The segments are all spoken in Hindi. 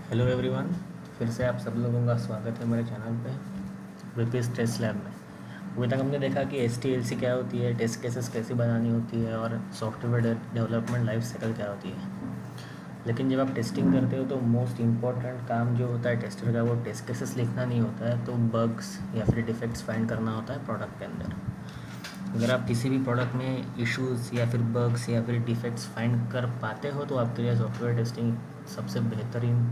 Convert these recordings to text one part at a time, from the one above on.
हेलो एवरीवन, फिर से आप सब लोगों का स्वागत है मेरे चैनल पे विपिस टेस्ट लैब में। अभी तक हमने देखा कि STLC क्या होती है, टेस्ट केसेस कैसे बनानी होती है और सॉफ्टवेयर डेवलपमेंट लाइफ साइकिल क्या होती है। लेकिन जब आप टेस्टिंग करते हो तो मोस्ट इम्पॉर्टेंट काम जो होता है टेस्टर का वो टेस्ट केसेस लिखना नहीं होता है, तो बग्स या फिर डिफेक्ट्स फाइंड करना होता है प्रोडक्ट के अंदर। अगर आप किसी भी प्रोडक्ट में इश्यूज़ या फिर बग्स या फिर डिफेक्ट्स फाइंड कर पाते हो तो आपके लिए सॉफ्टवेयर टेस्टिंग सबसे बेहतरीन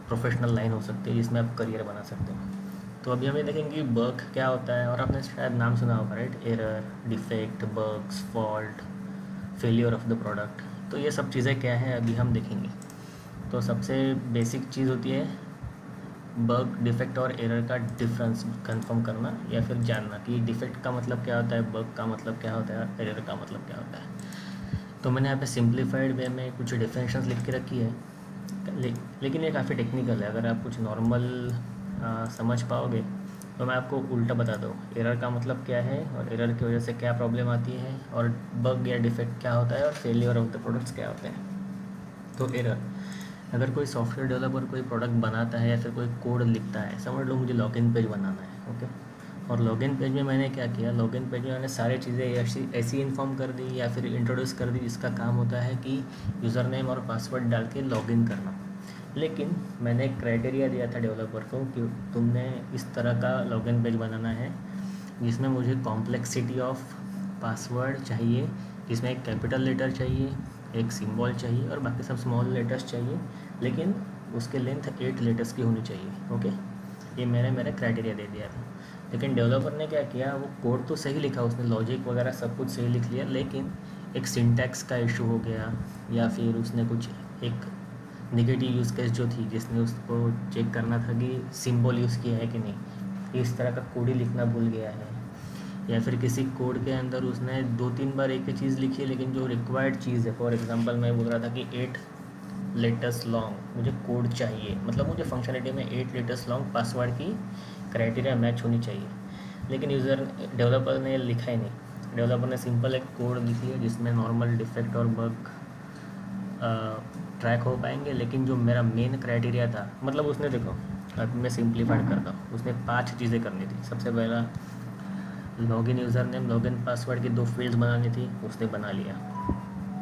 प्रोफेशनल लाइन हो सकती है जिसमें आप करियर बना सकते हो। तो अभी हम ये देखेंगे कि बग क्या होता है, और आपने शायद नाम सुना होगा, right? Error, defect, bugs, fault, failure of the product. तो ये सब चीज़ें क्या हैं अभी हम देखेंगे। तो सबसे बेसिक चीज़ होती है बग, डिफेक्ट और एरर का डिफरेंस कंफर्म करना या फिर जानना कि डिफेक्ट का मतलब क्या होता है, बग का मतलब क्या होता है, एरर का मतलब क्या होता है। तो मैंने यहाँ पे सिंप्लीफाइड वे में कुछ डेफिनेशंस लिख के रखी है, लेकिन ये काफ़ी टेक्निकल है। अगर आप कुछ नॉर्मल समझ पाओगे तो मैं आपको उल्टा बता दूँ एरर का मतलब क्या है और एरर की वजह से क्या प्रॉब्लम आती है, और बग या डिफेक्ट क्या होता है और फेलियर ऑफ द प्रोडक्ट्स क्या होते हैं। तो एरर, अगर कोई सॉफ्टवेयर डेवलपर कोई प्रोडक्ट बनाता है या फिर कोई कोड लिखता है, समझ लो मुझे लॉगिन पेज बनाना है, ओके। और लॉगिन पेज में मैंने क्या किया, लॉगिन पेज में मैंने सारी चीज़ें ऐसी ऐसी इन्फॉर्म कर दी या फिर इंट्रोड्यूस कर दी जिसका काम होता है कि यूज़र नेम और पासवर्ड डाल के लॉगिन करना। लेकिन मैंने एक क्राइटेरिया दिया था डेवलपर को कि तुमने इस तरह का लॉगिन पेज बनाना है जिसमें मुझे कॉम्प्लेक्सिटी ऑफ पासवर्ड चाहिए, जिसमें एक कैपिटल लेटर चाहिए, एक सिंबल चाहिए और बाकी सब स्मॉल लेटर्स चाहिए, लेकिन उसके लेंथ 8 लेटर्स की होनी चाहिए, ओके। ये मैंने मेरा क्राइटेरिया दे दिया था। लेकिन डेवलपर ने क्या किया, वो कोड तो सही लिखा, उसने लॉजिक वगैरह सब कुछ सही लिख लिया, लेकिन एक सिंटैक्स का इशू हो गया या फिर उसने कुछ एक नेगेटिव यूज़ केस जो थी जिसने उसको चेक करना था कि सिंबल यूज़ किया है कि नहीं, इस तरह का कोड ही लिखना भूल गया है। या फिर किसी कोड के अंदर उसने 2-3 बार एक ही चीज़ लिखी है, लेकिन जो रिक्वायर्ड चीज़ है, फॉर एग्जांपल मैं बोल रहा था कि 8 लेटर्स लॉन्ग मुझे कोड चाहिए, मतलब मुझे फंक्शनलिटी में 8 लेटर्स लॉन्ग पासवर्ड की क्राइटेरिया मैच होनी चाहिए, लेकिन यूज़र डेवलपर ने लिखा ही नहीं। डेवलपर ने सिंपल एक कोड लिख लिया जिसमें नॉर्मल डिफेक्ट और बग ट्रैक हो पाएंगे, लेकिन जो मेरा मेन क्राइटेरिया था, मतलब उसने, देखो अब मैं सिंप्लीफाइड करता हूँ, उसने 5 चीज़ें करनी थी। सबसे पहला login user name, login password की 2 फील्ड्स बनानी थी, उसने बना लिया।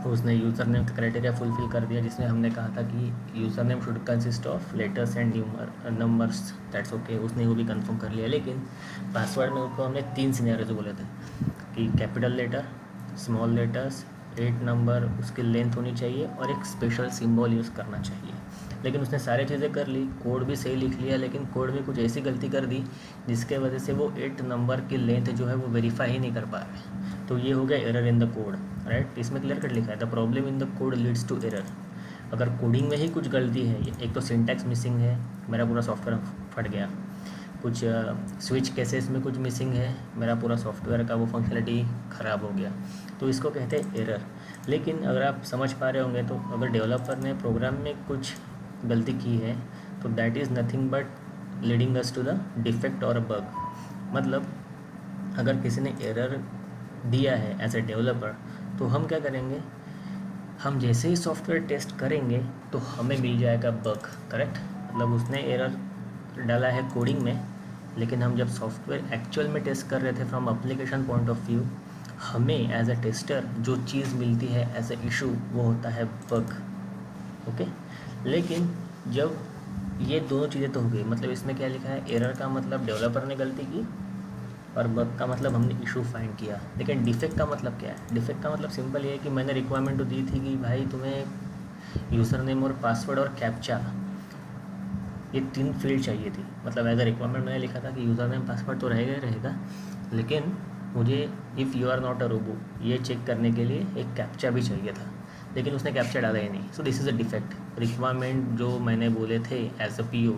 उसने यूज़र नेम का क्राइटेरिया फुलफिल कर दिया जिसमें हमने कहा था कि user name should consist of letters and numbers, that's okay, उसने वो भी कंफर्म कर लिया। लेकिन पासवर्ड में उसको हमने 3 सिनेरियोज बोले थे कि capital letter, small letters, 8 number उसकी लेंथ होनी चाहिए और एक स्पेशल सिंबल यूज़ करना चाहिए। लेकिन उसने सारी चीज़ें कर ली, कोड भी सही लिख लिया, लेकिन कोड में कुछ ऐसी गलती कर दी जिसके वजह से वो 8 नंबर की लेंथ जो है वो वेरीफाई ही नहीं कर पा रहे। तो ये हो गया error in the code, right. इसमें क्लियर कट लिखा है the problem in the code leads to error. अगर कोडिंग में ही कुछ गलती है, एक तो सिंटैक्स मिसिंग है, मेरा पूरा सॉफ्टवेयर फट गया। कुछ स्विच केसेस में कुछ मिसिंग है, मेरा पूरा सॉफ्टवेयर का वो फंक्शनलिटी ख़राब हो गया। तो इसको कहते हैं एरर। लेकिन अगर आप समझ पा रहे होंगे तो अगर डेवलपर ने प्रोग्राम में कुछ गलती की है तो that is nothing but leading us to the defect और बग। मतलब अगर किसी ने एरर दिया है एज ए डेवलपर तो हम क्या करेंगे, हम जैसे ही सॉफ्टवेयर टेस्ट करेंगे तो हमें मिल जाएगा बग, करेक्ट। मतलब उसने एरर डाला है कोडिंग में, लेकिन हम जब सॉफ्टवेयर एक्चुअल में टेस्ट कर रहे थे from application point of view, हमें एज अ टेस्टर जो चीज़ मिलती है एज ए इशू वो होता है बग, ओके। लेकिन जब ये दोनों चीज़ें तो हो गई, मतलब इसमें क्या लिखा है, एरर का मतलब डेवलपर ने गलती की और बग का मतलब हमने इशू फाइंड किया। लेकिन डिफेक्ट का मतलब क्या है, डिफेक्ट का मतलब सिंपल ये है कि मैंने रिक्वायरमेंट तो दी थी कि भाई तुम्हें यूज़र नेम और पासवर्ड और कैप्चा, ये 3 फील्ड चाहिए थी। मतलब एज अ रिक्वायरमेंट मैंने लिखा था कि यूज़र नेम पासवर्ड तो रहेगा ही रहेगा, लेकिन मुझे if you are not a robot ये चेक करने के लिए एक कैप्चा भी चाहिए था, लेकिन उसने कैप्चा डाला ही नहीं। So this is a defect. Requirement जो मैंने बोले थे एज अ PO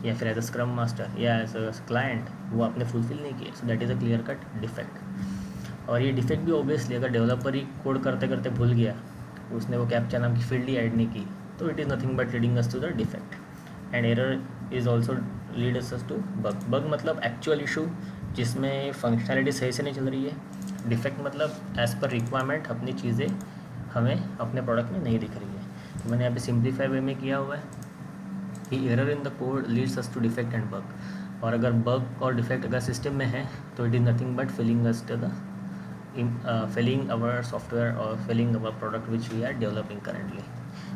या फिर एज अ स्क्रम मास्टर या एज अ क्लाइंट, वो आपने फुलफिल नहीं किए। So that is a clear cut defect. और ये डिफेक्ट भी ऑब्वियसली अगर डेवलपर ही कोड करते करते भूल गया, उसने वो कैप्चा नाम की फील्ड ही ऐड नहीं की, तो it is nothing but leading us to the defect. And error is also lead us to bug. Bug मतलब एक्चुअल इशू जिसमें फंक्शनैलिटी सही से नहीं चल रही है। डिफेक्ट मतलब एज़ पर रिक्वायरमेंट अपनी चीज़ें हमें अपने प्रोडक्ट में नहीं दिख रही है। तो मैंने यहाँ पे सिंप्लीफाई वे में किया हुआ है। कि error in the code leads us to defect and bug, और अगर बग और डिफेक्ट अगर सिस्टम में है तो it is nothing but filling us to the filling our software और filling our product which we are developing currently.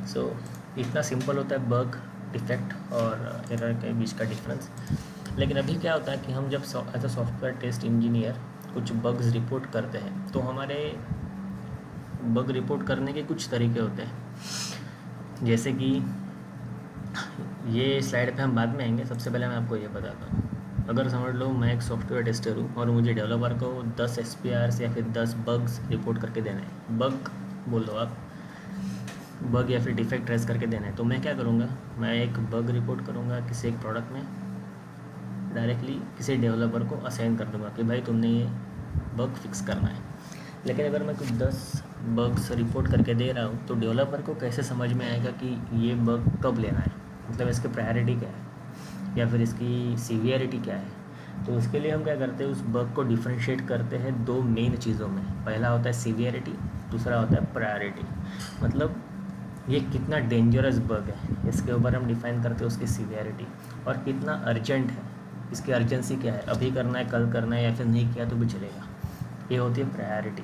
So इतना सिंपल होता है बग, डिफेक्ट और एरर के बीच का डिफरेंस. लेकिन अभी क्या होता है कि हम जब as a software test engineer कुछ बग्स रिपोर्ट करते हैं तो हमारे बग रिपोर्ट करने के कुछ तरीके होते हैं. जैसे कि ये स्लाइड पे हम बाद में आएंगे. सबसे पहले मैं आपको ये बताता हूँ. अगर समझ लो मैं एक सॉफ्टवेयर टेस्टर हूँ और मुझे डेवलपर को 10 SPRs या फिर 10 बग्स रिपोर्ट करके देना है. बग बोल दो आप, बग या फिर डिफेक्ट ट्रेस करके देना है. तो मैं क्या करूँगा, मैं एक बग रिपोर्ट करूँगा किसी एक प्रोडक्ट में, डायरेक्टली किसी डेवलपर को असाइन कर दूँगा कि भाई तुमने ये बग फिक्स करना है. लेकिन अगर मैं कुछ 10 बग्स रिपोर्ट करके दे रहा हूँ तो डेवलपर को कैसे समझ में आएगा कि ये बग कब लेना है, मतलब इसकी प्रायोरिटी क्या है या फिर इसकी सीवियरिटी क्या है. तो उसके लिए हम क्या करते हैं, उस बग को डिफ्रेंशिएट करते हैं दो मेन चीज़ों में. पहला होता है सीवियरिटी, दूसरा होता है प्रायोरिटी. मतलब ये कितना डेंजरस बग है इसके ऊपर हम डिफ़ाइन करते हैं उसकी सीवियरिटी, और कितना अर्जेंट है, इसकी अर्जेंसी क्या है, अभी करना है, कल करना है या फिर नहीं किया तो भी चलेगा. ये होती है प्रायोरिटी.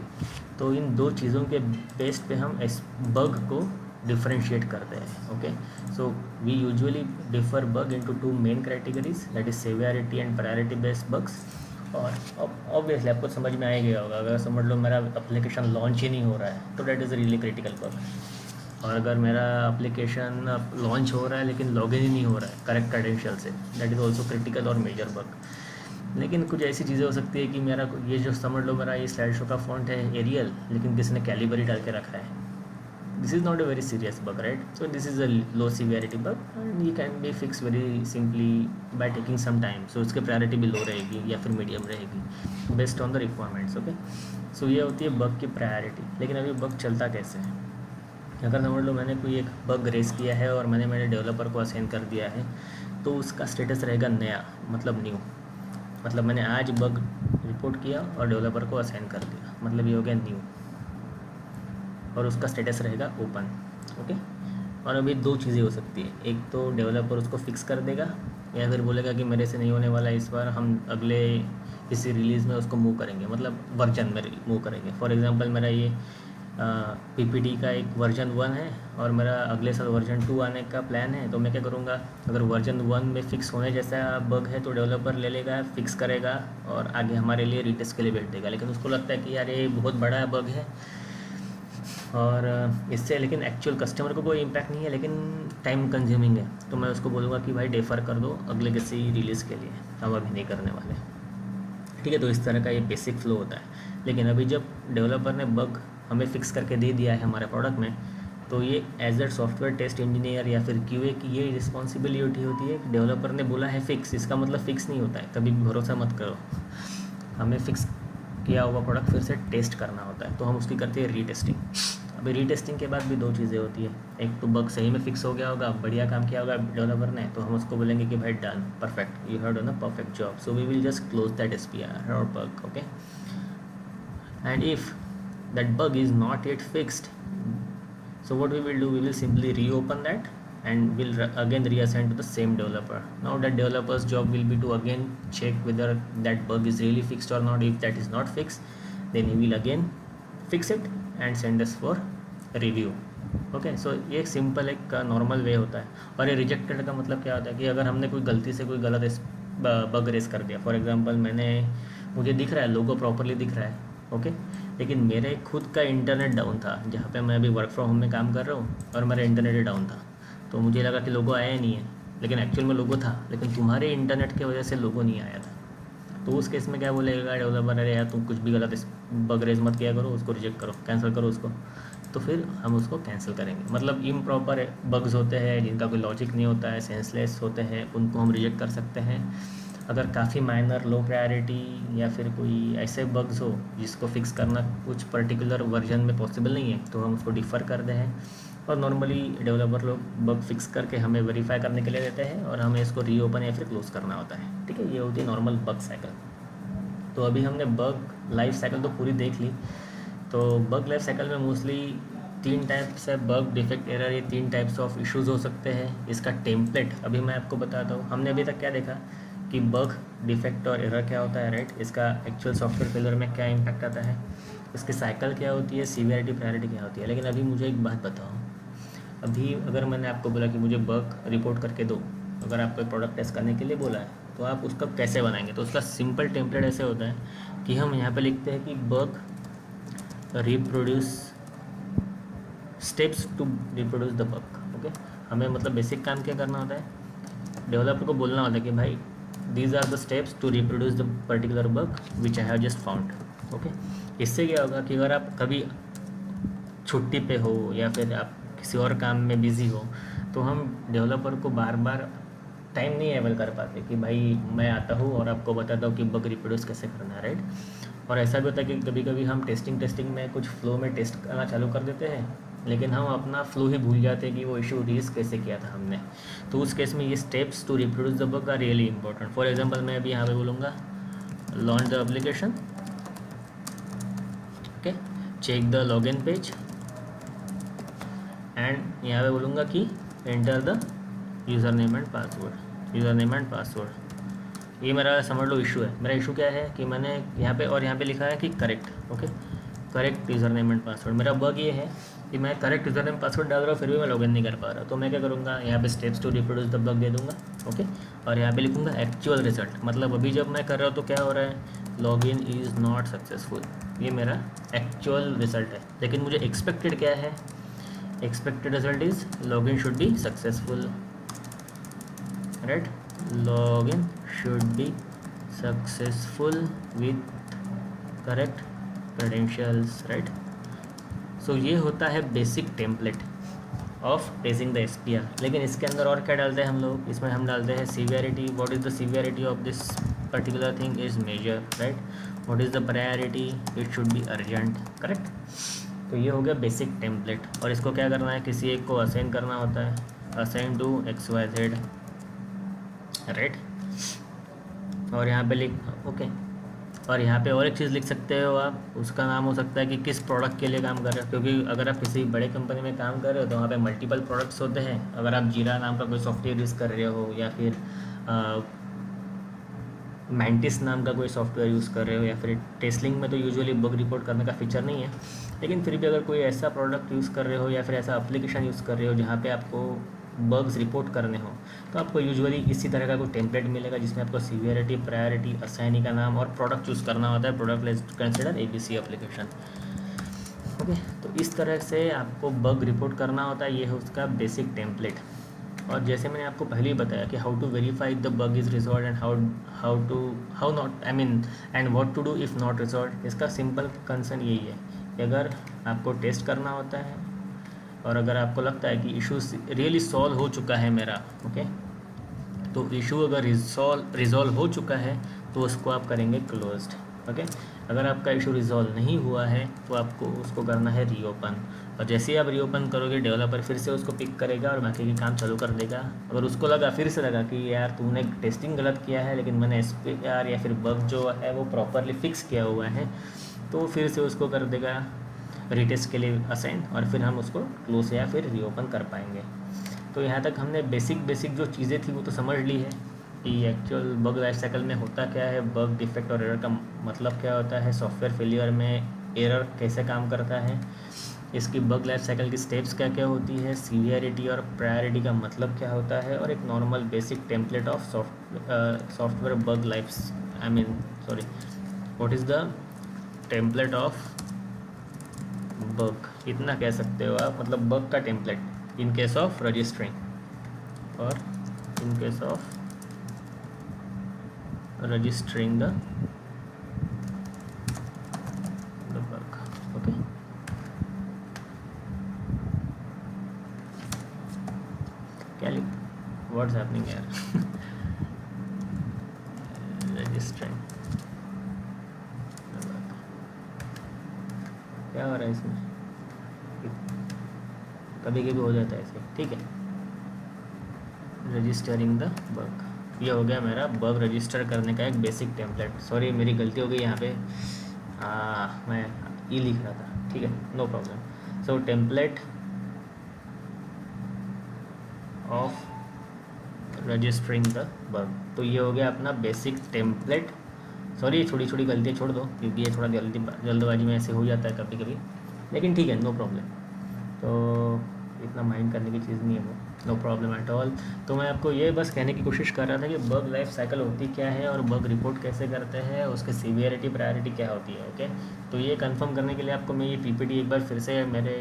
तो इन दो चीज़ों के बेस पे हम इस बग को डिफरेंशिएट करते हैं. Okay, so we usually differ bug into two main categories, that is severity and priority based bugs. और ऑब्वियसली आपको समझ में आ ही गया होगा, अगर समझ लो मेरा एप्लीकेशन लॉन्च ही नहीं हो रहा है तो that is really critical bug. और अगर मेरा एप्लीकेशन लॉन्च हो रहा है लेकिन लॉगिन ही नहीं हो रहा है करेक्ट क्रेडेंशियल से, दैट इज़ ऑल्सो क्रिटिकल और मेजर बग. लेकिन कुछ ऐसी चीज़ें हो सकती है कि मेरा ये जो समझ लो मेरा ये स्लाइड शो का फॉन्ट है एरियल, लेकिन किसी ने कैलिबरी डाल के रखा है. This is not a very serious bug, right? So this is a low severity bug and you can be fixed very simply by taking some time. So उसके प्रायोरिटी भी लो रहेगी या फिर मीडियम रहेगी based on the requirements. Okay, so ये होती है बग की प्रायोरिटी. लेकिन अभी बग चलता कैसे है, अगर समझ लो मैंने कोई एक बग रेस किया है और मैंने मेरे डेवलपर को असाइन कर दिया है तो उसका स्टेटस रहेगा नया, मतलब न्यू. मतलब मैंने आज बग रिपोर्ट किया और डेवलपर को असाइन कर दिया, मतलब ये हो गया न्यू, और उसका स्टेटस रहेगा ओपन. ओके, और अभी दो चीज़ें हो सकती है, एक तो डेवलपर उसको फिक्स कर देगा या फिर बोलेगा कि मेरे से नहीं होने वाला इस बार, हम अगले किसी रिलीज़ में उसको मूव करेंगे, मतलब वर्जन में मूव करेंगे. फॉर एग्जांपल मेरा ये PPT का एक वर्जन 1 है और मेरा अगले साल वर्जन 2 आने का प्लान है. तो मैं क्या करूँगा, अगर वर्जन 1 में फ़िक्स होने जैसा बग है तो डेवलपर ले लेगा, फिक्स करेगा और आगे हमारे लिए रीटेस्ट के लिए भेज देगा. लेकिन उसको लगता है कि यार ये बहुत बड़ा बग है और इससे लेकिन एक्चुअल कस्टमर को कोई इम्पैक्ट नहीं है, लेकिन टाइम कंज्यूमिंग है, तो मैं उसको बोलूँगा कि भाई डेफर कर दो अगले किसी रिलीज़ के लिए, हम अभी नहीं करने वाले. ठीक है, तो इस तरह का ये बेसिक फ्लो होता है. लेकिन अभी जब डेवलपर ने बग हमें फिक्स करके दे दिया है हमारे प्रोडक्ट में, तो ये as a software test engineer या फिर QA की ये रिस्पॉन्सिबिलिटी होती है कि डेवलपर ने बोला है फिक्स, इसका मतलब फिक्स नहीं होता है. कभी भी भरोसा मत करो, हमें फिक्स किया हुआ प्रोडक्ट फिर से टेस्ट करना होता है, तो हम उसकी करते हैं रीटेस्टिंग. अभी रीटेस्टिंग के बाद भी दो चीज़ें होती है, एक तो बग सही में फिक्स हो गया होगा, बढ़िया काम किया होगा डेवलपर ने, तो हम उसको बोलेंगे कि भाई done, perfect, you have done a perfect job, so we will just close that SPR और bug. Okay, and if that bug is not yet fixed, so what we will do, we will simply reopen that and will again reassign to the same developer. Now that developer's job will be to again check whether that bug is really fixed or not. If that is not fixed, then he will again fix it and send us for review. Okay, so ये एक सिंपल एक नॉर्मल वे होता है. और ये रिजेक्टेड का मतलब क्या होता है कि अगर हमने कोई गलती से कोई गलत बग रेस कर दिया, फॉर एग्जांपल मुझे दिख रहा है लोगो प्रॉपरली दिख रहा है, ओके, लेकिन मेरे खुद का इंटरनेट डाउन था, जहाँ पे मैं अभी वर्क फ्रॉम होम में काम कर रहा हूँ और मेरा इंटरनेट ही डाउन था, तो मुझे लगा कि लोगो आया ही नहीं है, लेकिन एक्चुअल में लोगो था, लेकिन तुम्हारे इंटरनेट की वजह से लोगो नहीं आया था. तो उस केस में क्या बोलेगा डेवलपर, अरे यार तुम कुछ भी गलत बग रेज मत किया करो, उसको रिजेक्ट करो, कैंसिल करो उसको. तो फिर हम उसको कैंसिल करेंगे. मतलब इम्प्रॉपर बग्स होते हैं जिनका कोई लॉजिक नहीं होता है, सेंसलेस होते हैं, उनको हम रिजेक्ट कर सकते हैं. अगर काफ़ी माइनर लो प्रायोरिटी या फिर कोई ऐसे बग्स हो जिसको फिक्स करना कुछ पर्टिकुलर वर्जन में पॉसिबल नहीं है, तो हम उसको डिफ़र करते हैं. और नॉर्मली डेवलपर लोग बग फिक्स करके हमें वेरीफाई करने के लिए देते हैं और हमें इसको रीओपन या फिर क्लोज़ करना होता है. ठीक है, ये होती है नॉर्मल बग साइकिल. तो अभी हमने बग लाइफ साइकिल तो पूरी देख ली. तो बग लाइफ साइकिल में मोस्टली तीन टाइप्स है, बग, डिफेक्ट, एरर, ये तीन टाइप्स ऑफ इश्यूज हो सकते हैं। इसका टेम्पलेट अभी मैं आपको बताता हूँ। हमने अभी तक क्या देखा कि बग, डिफेक्ट और एरर क्या होता है, राइट। इसका एक्चुअल सॉफ्टवेयर फेलियर में क्या इम्पैक्ट आता है, इसकी साइकिल क्या होती है, सीवियरिटी, प्रायोरिटी क्या होती है। लेकिन अभी मुझे एक बात बताओ, अभी अगर मैंने आपको बोला कि मुझे बग रिपोर्ट करके दो, अगर आपको प्रोडक्ट टेस्ट करने के लिए बोला है, तो आप उसका कैसे बनाएंगे। तो उसका सिंपल टेम्पलेट ऐसे होता है कि हम यहाँ पे लिखते हैं कि bug reproduce, steps to reproduce the bug. Okay, हमें मतलब बेसिक काम क्या करना होता है, डेवलपर को बोलना होता है कि भाई these are the steps to reproduce the particular bug which I have just found. Okay, इससे क्या होगा कि अगर आप कभी छुट्टी पे हो या फिर आप किसी और काम में बिज़ी हो, तो हम डेवलपर को बार बार टाइम नहीं अवेल कर पाते कि भाई मैं आता हूँ और आपको बताता हूँ कि बग रिप्रोड्यूस कैसे करना है, राइट। और ऐसा भी होता है कि कभी कभी हम टेस्टिंग में कुछ फ्लो में टेस्ट करना चालू कर देते हैं, लेकिन हम अपना फ्लो ही भूल जाते हैं कि वो इशू रेज कैसे किया था हमने। तो उस केस में ये steps to reproduce the bug are really important. For example मैं अभी यहाँ पे बोलूँगा launch the application, okay, check the login page, and यहाँ पे बोलूँगा कि enter the user name and password, user name and password. ये मेरा समझ लो इशू है। मेरा इशू क्या है कि मैंने यहाँ पे और यहाँ पे लिखा है कि correct, okay, correct user name and password. मेरा बग ये है कि मैं करेक्ट यूज़र नेम पासवर्ड डाल रहा हूँ, फिर भी मैं लॉगिन नहीं कर पा रहा। तो मैं क्या करूँगा, यहाँ पे steps to reproduce the bug दे दूँगा, ओके, और यहाँ पे लिखूँगा एक्चुअल रिजल्ट। मतलब अभी जब मैं कर रहा हूँ तो क्या हो रहा है, लॉगिन इज़ नॉट सक्सेसफुल, ये मेरा एक्चुअल रिजल्ट है। लेकिन मुझे एक्सपेक्टेड क्या है, expected result is login should be successful, right, login should be successful with correct credentials, right। so ये होता है basic template of raising the SPR। लेकिन इसके अंदर और क्या डालते हैं हम लोग, इसमें हम डालते हैं severity, what is the severity of this particular thing is major, right, what is the priority, it should be urgent, correct. तो ये हो गया बेसिक टेम्पलेट। और इसको क्या करना है, किसी एक को असाइन करना होता है, असाइन टू XYZ, राइट। और यहाँ पे लिख, ओके, और यहाँ पे और एक चीज़ लिख सकते हो आप, उसका नाम हो सकता है कि किस प्रोडक्ट के लिए काम कर रहे हो। क्योंकि अगर आप किसी बड़े कंपनी में काम कर रहे हो तो वहाँ पे मल्टीपल प्रोडक्ट्स होते हैं। अगर आप जीरा नाम का कोई सॉफ्टवेयर यूज़ कर रहे हो या फिर मैंटिस नाम का कोई सॉफ्टवेयर यूज़ कर रहे हो, या फिर टेस्लिंग में तो यूजुअली बग रिपोर्ट करने का फीचर नहीं है, लेकिन फिर भी अगर कोई ऐसा प्रोडक्ट यूज़ कर रहे हो या फिर ऐसा एप्लीकेशन यूज़ कर रहे हो जहाँ पे आपको बग्स रिपोर्ट करने हो, तो आपको यूजुअली इसी तरह का कोई टेम्पलेट मिलेगा जिसमें आपको सीवियरिटी, प्रायोरिटी, असाइनी का नाम और प्रोडक्ट चूज़ करना होता है, product let's consider ABC application, okay. तो इस तरह से आपको बग रिपोर्ट करना होता है, ये है उसका बेसिक टेम्पलेट। और जैसे मैंने आपको पहले ही बताया कि how to verify the bug is resolve and how not, I mean, and what to do if not resolve. इसका सिंपल कंसर्न यही है कि अगर आपको टेस्ट करना होता है और अगर आपको लगता है कि इशू रियली सॉल्व हो चुका है मेरा, ओके, तो इशू अगर रिजॉल्व हो चुका है तो उसको आप करेंगे क्लोज्ड, ओके। अगर आपका इशू रिजॉल्व नहीं हुआ है तो आपको उसको करना है रीओपन। और जैसे ही आप रीओपन करोगे, डेवलपर फिर से उसको पिक करेगा और बाकी की काम चालू कर देगा। अगर उसको लगा, फिर से लगा कि यार तूने टेस्टिंग गलत किया है लेकिन मैंने SPR या फिर बग जो है वो प्रॉपरली फिक्स किया हुआ है, तो फिर से उसको कर देगा रीटेस्ट के लिए असाइन, और फिर हम उसको क्लोज या फिर रीओपन कर पाएंगे। तो यहाँ तक हमने बेसिक जो चीज़ें थी वो तो समझ ली है कि एक्चुअल बग लाइफ साइकिल में होता क्या है, बग, डिफेक्ट और एरर का मतलब क्या होता है, सॉफ्टवेयर फेलियर में एरर कैसे काम करता है, इसकी बग लाइफ साइकिल की स्टेप्स क्या क्या होती है, सीवियरिटी और प्रायोरिटी का मतलब क्या होता है, और एक normal basic template of software bug life, I mean sorry, what is the template of bug, इतना कह सकते हो आप। मतलब बग का template in case of registering और in case of registering the bug, okay। क्या लिख, व्हाट्स हैपनिंग यार रजिस्टरिंग the bug, क्या हो रहा है इसमें, कभी कभी हो जाता है ऐसे, ठीक है। रजिस्टरिंग द बग, ये हो गया मेरा बग रजिस्टर करने का एक बेसिक टेम्पलेट। सॉरी मेरी गलती हो गई यहाँ पे, मैं लिख रहा था, ठीक है, no problem. So template of registering the bug, तो ये हो गया अपना बेसिक टेम्पलेट। सॉरी छोटी छोटी गलतियाँ छोड़ दो क्योंकि ये थोड़ा जल्दबाजी में ऐसे हो जाता है कभी कभी, लेकिन ठीक है, नो प्रॉब्लम। तो इतना माइंड करने की चीज़ नहीं है वो, नो प्रॉब्लम एट ऑल। तो मैं आपको ये बस कहने की कोशिश कर रहा था कि बग लाइफ साइकिल होती क्या है और बग रिपोर्ट कैसे करते हैं, उसके सीवियरिटी प्रायोरिटी क्या होती है। ओके, तो ये कंफर्म करने के लिए आपको मैं ये पीपीटी एक बार फिर से मेरे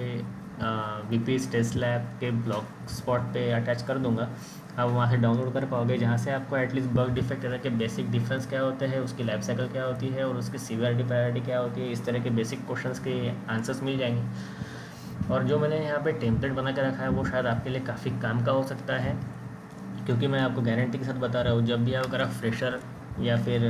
वीपीएस टेस्ट लैब के ब्लॉग स्पॉट पे अटैच कर दूंगा, आप वहाँ से डाउनलोड कर पाओगे, जहाँ से आपको एटलीस्ट बग डिफेक्ट एरर के बेसिक डिफरेंस क्या होते हैं, उसकी लाइफ साइकिल क्या होती है और उसकी सीवियरिटी प्रायोरिटी क्या होती है, इस तरह के बेसिक क्वेश्चंस के आंसर्स मिल जाएंगे। और जो मैंने यहाँ पे टेम्पलेट बना के रखा है वो शायद आपके लिए काफ़ी काम का हो सकता है, क्योंकि मैं आपको गारंटी के साथ बता रहा हूँ, जब भी अगर आप फ्रेशर या फिर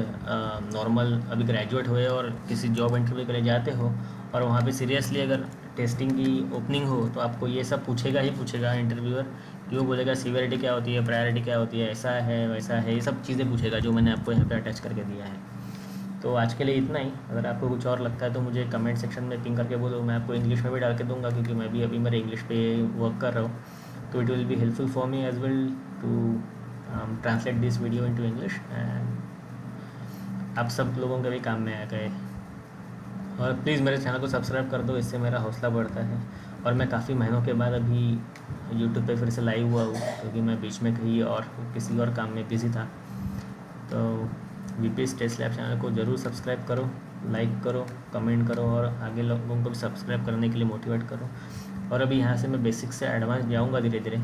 नॉर्मल अभी ग्रेजुएट हुए और किसी जॉब इंटरव्यू के लिए जाते हो और वहाँ पे सीरियसली अगर टेस्टिंग की ओपनिंग हो, तो आपको ये सब पूछेगा ही पूछेगा इंटरव्यूअर, कि वो बोलेगा सीवियरिटी क्या होती है, प्रायोरिटी क्या होती है, ऐसा है वैसा है, ये सब चीज़ें पूछेगा जो मैंने आपको यहाँ पे अटैच करके दिया है। तो आज के लिए इतना ही। अगर आपको कुछ और लगता है तो मुझे कमेंट सेक्शन में पिंग करके बोलो, मैं आपको इंग्लिश में भी डाल के दूंगा, क्योंकि मैं भी अभी मेरे इंग्लिश पे वर्क कर रहा हूँ। तो it will be helpful for me as well to translate this video into English, and आप सब लोगों के भी काम में आ गए। और प्लीज़ मेरे चैनल को सब्सक्राइब कर दो, इससे मेरा हौसला बढ़ता है। और मैं काफ़ी महीनों के बाद अभी यूट्यूब पे फिर से लाइव हुआ हूँ, क्योंकि मैं बीच में कहीं और किसी और काम में बिज़ी था। तो वीपीएस टेस्ट लैब चैनल को ज़रूर सब्सक्राइब करो, लाइक करो, कमेंट करो और आगे लोगों को भी सब्सक्राइब करने के लिए मोटिवेट करो। और अभी यहाँ से मैं बेसिक से एडवांस जाऊँगा धीरे धीरे,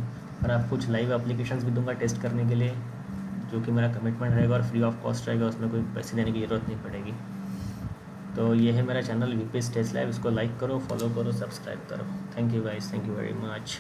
और आप कुछ लाइव एप्लीकेशंस भी दूंगा टेस्ट करने के लिए, जो कि मेरा कमिटमेंट रहेगा और फ्री ऑफ कॉस्ट रहेगा, उसमें कोई पैसे देने की ज़रूरत नहीं पड़ेगी। तो ये है मेरा चैनल वीपीएस टेस्ट लैब, इसको लाइक करो, फॉलो करो, सब्सक्राइब करो। Thank you guys, thank you very much.